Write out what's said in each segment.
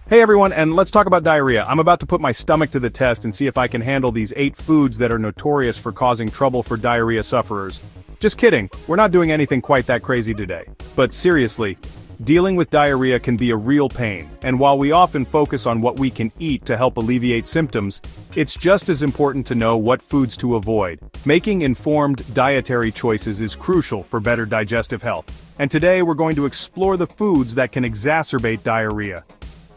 Hey everyone, and let's talk about diarrhea. I'm about to put my stomach to the test and see if I can handle these 8 foods that are notorious for causing trouble for diarrhea sufferers. Just kidding, we're not doing anything quite that crazy today. But seriously, dealing with diarrhea can be a real pain, and while we often focus on what we can eat to help alleviate symptoms, it's just as important to know what foods to avoid. Making informed dietary choices is crucial for better digestive health. And today we're going to explore the foods that can exacerbate diarrhea.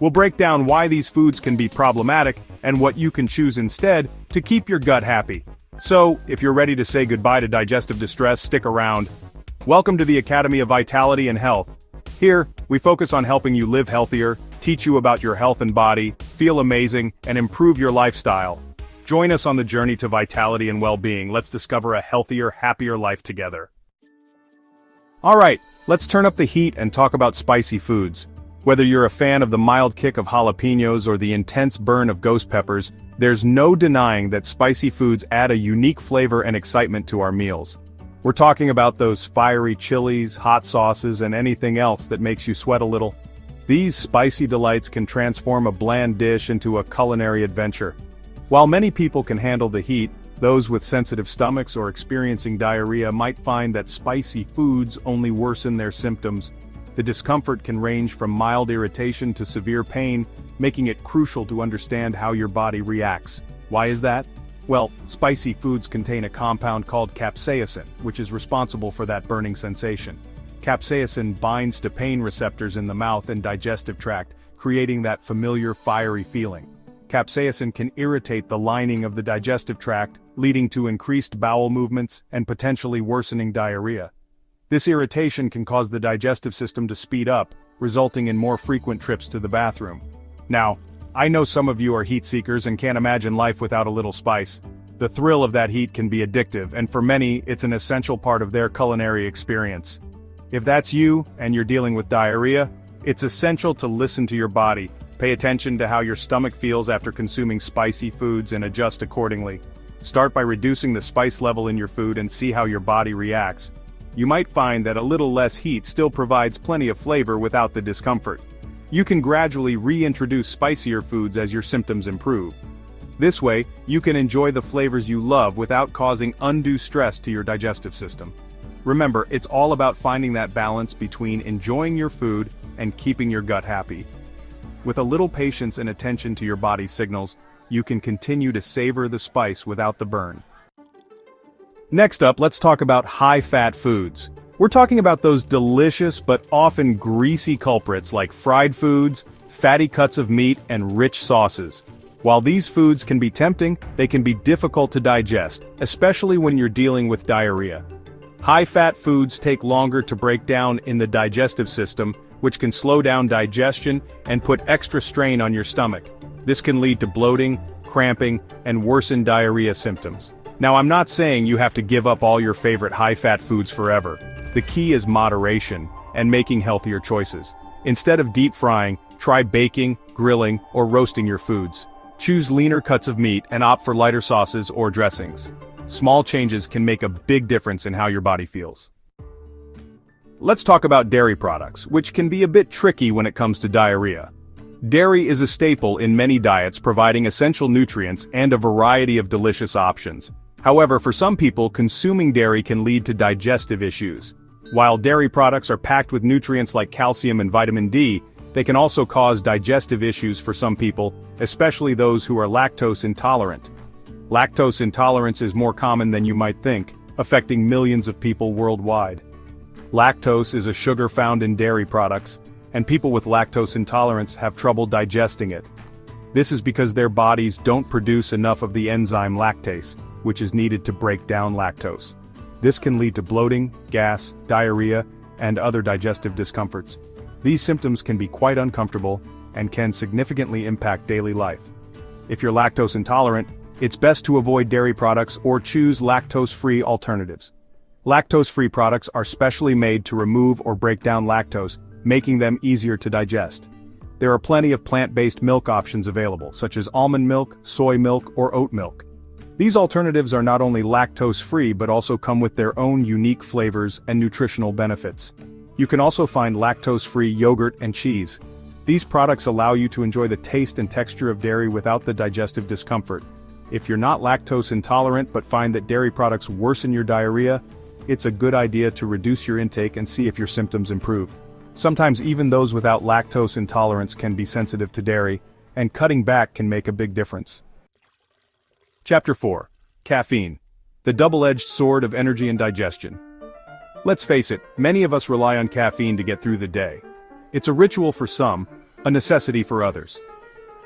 We'll break down why these foods can be problematic and what you can choose instead to keep your gut happy. So, if you're ready to say goodbye to digestive distress, stick around. Welcome to the Academy of Vitality and Health. Here, we focus on helping you live healthier, teach you about your health and body, feel amazing, and improve your lifestyle. Join us on the journey to vitality and well-being. Let's discover a healthier, happier life together. Alright, let's turn up the heat and talk about spicy foods. Whether you're a fan of the mild kick of jalapenos or the intense burn of ghost peppers, there's no denying that spicy foods add a unique flavor and excitement to our meals. We're talking about those fiery chilies, hot sauces, and anything else that makes you sweat a little. These spicy delights can transform a bland dish into a culinary adventure. While many people can handle the heat, those with sensitive stomachs or experiencing diarrhea might find that spicy foods only worsen their symptoms. The discomfort can range from mild irritation to severe pain, making it crucial to understand how your body reacts. Why is that? Well, spicy foods contain a compound called capsaicin, which is responsible for that burning sensation. Capsaicin binds to pain receptors in the mouth and digestive tract, creating that familiar fiery feeling. Capsaicin can irritate the lining of the digestive tract, leading to increased bowel movements and potentially worsening diarrhea. This irritation can cause the digestive system to speed up, resulting in more frequent trips to the bathroom. Now, I know some of you are heat seekers and can't imagine life without a little spice. The thrill of that heat can be addictive, and for many, it's an essential part of their culinary experience. If that's you, and you're dealing with diarrhea, it's essential to listen to your body, pay attention to how your stomach feels after consuming spicy foods and adjust accordingly. Start by reducing the spice level in your food and see how your body reacts. You might find that a little less heat still provides plenty of flavor without the discomfort. You can gradually reintroduce spicier foods as your symptoms improve. This way, you can enjoy the flavors you love without causing undue stress to your digestive system. Remember, it's all about finding that balance between enjoying your food and keeping your gut happy. With a little patience and attention to your body's signals, you can continue to savor the spice without the burn. Next up, let's talk about high-fat foods. We're talking about those delicious but often greasy culprits like fried foods, fatty cuts of meat, and rich sauces. While these foods can be tempting, they can be difficult to digest, especially when you're dealing with diarrhea. High-fat foods take longer to break down in the digestive system, which can slow down digestion and put extra strain on your stomach. This can lead to bloating, cramping, and worsen diarrhea symptoms. Now, I'm not saying you have to give up all your favorite high-fat foods forever. The key is moderation and making healthier choices. Instead of deep frying, try baking, grilling, or roasting your foods. Choose leaner cuts of meat and opt for lighter sauces or dressings. Small changes can make a big difference in how your body feels. Let's talk about dairy products, which can be a bit tricky when it comes to diarrhea. Dairy is a staple in many diets, providing essential nutrients and a variety of delicious options. However, for some people, consuming dairy can lead to digestive issues. While dairy products are packed with nutrients like calcium and vitamin D, they can also cause digestive issues for some people, especially those who are lactose intolerant. Lactose intolerance is more common than you might think, affecting millions of people worldwide. Lactose is a sugar found in dairy products, and people with lactose intolerance have trouble digesting it. This is because their bodies don't produce enough of the enzyme lactase, which is needed to break down lactose. This can lead to bloating, gas, diarrhea, and other digestive discomforts. These symptoms can be quite uncomfortable and can significantly impact daily life. If you're lactose intolerant, it's best to avoid dairy products or choose lactose-free alternatives. Lactose-free products are specially made to remove or break down lactose, making them easier to digest. There are plenty of plant-based milk options available, such as almond milk, soy milk, or oat milk. These alternatives are not only lactose-free but also come with their own unique flavors and nutritional benefits. You can also find lactose-free yogurt and cheese. These products allow you to enjoy the taste and texture of dairy without the digestive discomfort. If you're not lactose intolerant but find that dairy products worsen your diarrhea, it's a good idea to reduce your intake and see if your symptoms improve. Sometimes even those without lactose intolerance can be sensitive to dairy, and cutting back can make a big difference. Chapter 4. Caffeine. The double-edged sword of energy and digestion. Let's face it, many of us rely on caffeine to get through the day. It's a ritual for some, a necessity for others.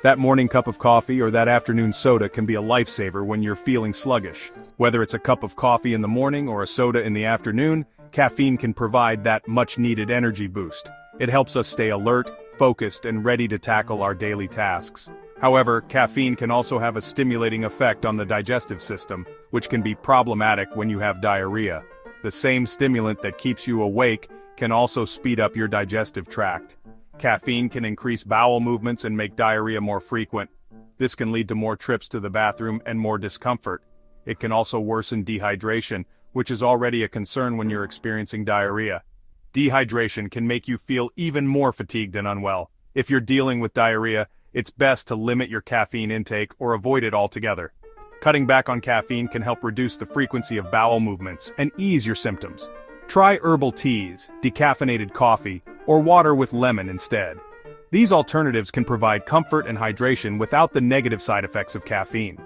That morning cup of coffee or that afternoon soda can be a lifesaver when you're feeling sluggish. Whether it's a cup of coffee in the morning or a soda in the afternoon, caffeine can provide that much-needed energy boost. It helps us stay alert, focused, and ready to tackle our daily tasks. However, caffeine can also have a stimulating effect on the digestive system, which can be problematic when you have diarrhea. The same stimulant that keeps you awake can also speed up your digestive tract. Caffeine can increase bowel movements and make diarrhea more frequent. This can lead to more trips to the bathroom and more discomfort. It can also worsen dehydration, which is already a concern when you're experiencing diarrhea. Dehydration can make you feel even more fatigued and unwell. If you're dealing with diarrhea, it's best to limit your caffeine intake or avoid it altogether. Cutting back on caffeine can help reduce the frequency of bowel movements and ease your symptoms. Try herbal teas, decaffeinated coffee, or water with lemon instead. These alternatives can provide comfort and hydration without the negative side effects of caffeine.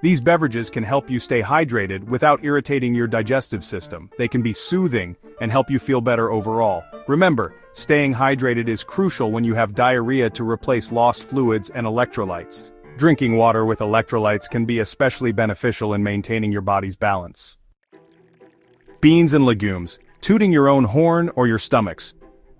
These beverages can help you stay hydrated without irritating your digestive system. They can be soothing and help you feel better overall. Remember, staying hydrated is crucial when you have diarrhea to replace lost fluids and electrolytes. Drinking water with electrolytes can be especially beneficial in maintaining your body's balance. Beans and legumes. Tooting your own horn or your stomachs.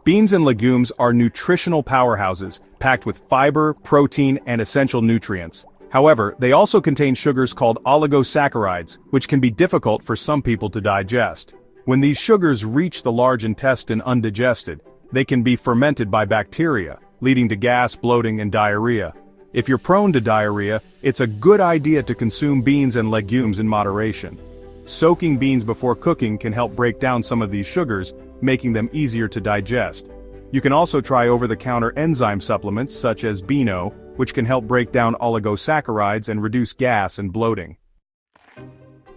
Beans and legumes are nutritional powerhouses, packed with fiber, protein, and essential nutrients. However, they also contain sugars called oligosaccharides, which can be difficult for some people to digest. When these sugars reach the large intestine undigested, they can be fermented by bacteria, leading to gas, bloating, and diarrhea. If you're prone to diarrhea, it's a good idea to consume beans and legumes in moderation. Soaking beans before cooking can help break down some of these sugars, making them easier to digest. You can also try over-the-counter enzyme supplements such as Beano, which can help break down oligosaccharides and reduce gas and bloating.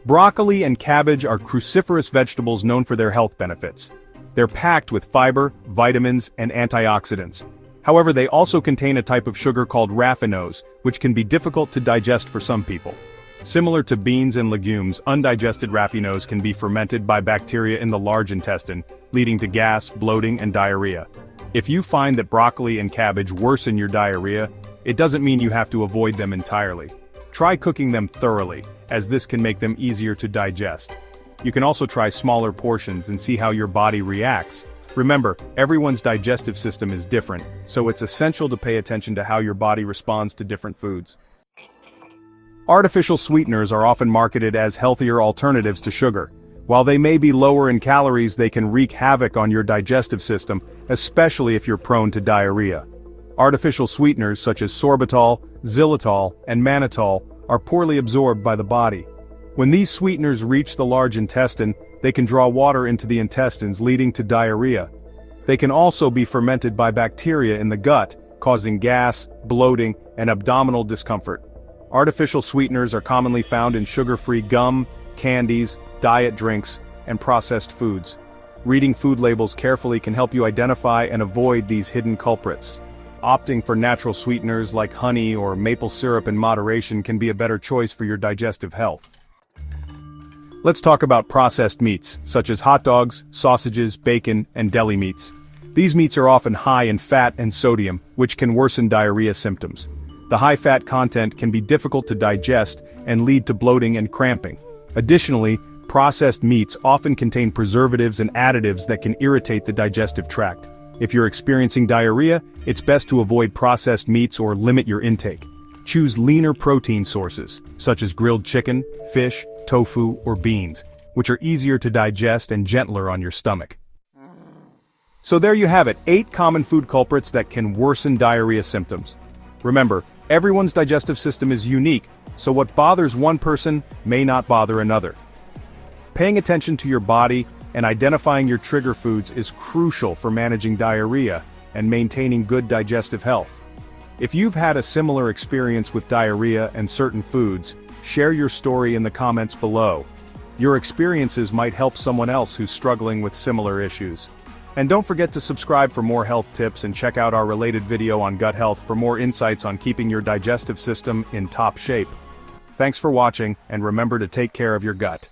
Broccoli and cabbage are cruciferous vegetables known for their health benefits. They're packed with fiber, vitamins, and antioxidants. However, they also contain a type of sugar called raffinose, which can be difficult to digest for some people. Similar to beans and legumes, undigested raffinose can be fermented by bacteria in the large intestine, leading to gas, bloating, and diarrhea. If you find that broccoli and cabbage worsen your diarrhea, it doesn't mean you have to avoid them entirely. Try cooking them thoroughly, as this can make them easier to digest. You can also try smaller portions and see how your body reacts. Remember, everyone's digestive system is different, so it's essential to pay attention to how your body responds to different foods. Artificial sweeteners are often marketed as healthier alternatives to sugar. While they may be lower in calories, they can wreak havoc on your digestive system, especially if you're prone to diarrhea. Artificial sweeteners such as sorbitol, xylitol, and mannitol are poorly absorbed by the body. When these sweeteners reach the large intestine, they can draw water into the intestines, leading to diarrhea. They can also be fermented by bacteria in the gut, causing gas, bloating, and abdominal discomfort. Artificial sweeteners are commonly found in sugar-free gum, candies, diet drinks, and processed foods. Reading food labels carefully can help you identify and avoid these hidden culprits. Opting for natural sweeteners like honey or maple syrup in moderation can be a better choice for your digestive health. Let's talk about processed meats, such as hot dogs, sausages, bacon, and deli meats. These meats are often high in fat and sodium, which can worsen diarrhea symptoms. The high fat content can be difficult to digest and lead to bloating and cramping. Additionally, processed meats often contain preservatives and additives that can irritate the digestive tract. If you're experiencing diarrhea, it's best to avoid processed meats or limit your intake. Choose leaner protein sources, such as grilled chicken, fish, tofu, or beans, which are easier to digest and gentler on your stomach. So there you have it, 8 common food culprits that can worsen diarrhea symptoms. Remember, everyone's digestive system is unique, so what bothers one person may not bother another. Paying attention to your body and identifying your trigger foods is crucial for managing diarrhea. and maintaining good digestive health. If you've had a similar experience with diarrhea and certain foods, share your story in the comments below. Your experiences might help someone else who's struggling with similar issues. And don't forget to subscribe for more health tips and check out our related video on gut health for more insights on keeping your digestive system in top shape. Thanks for watching, and remember to take care of your gut.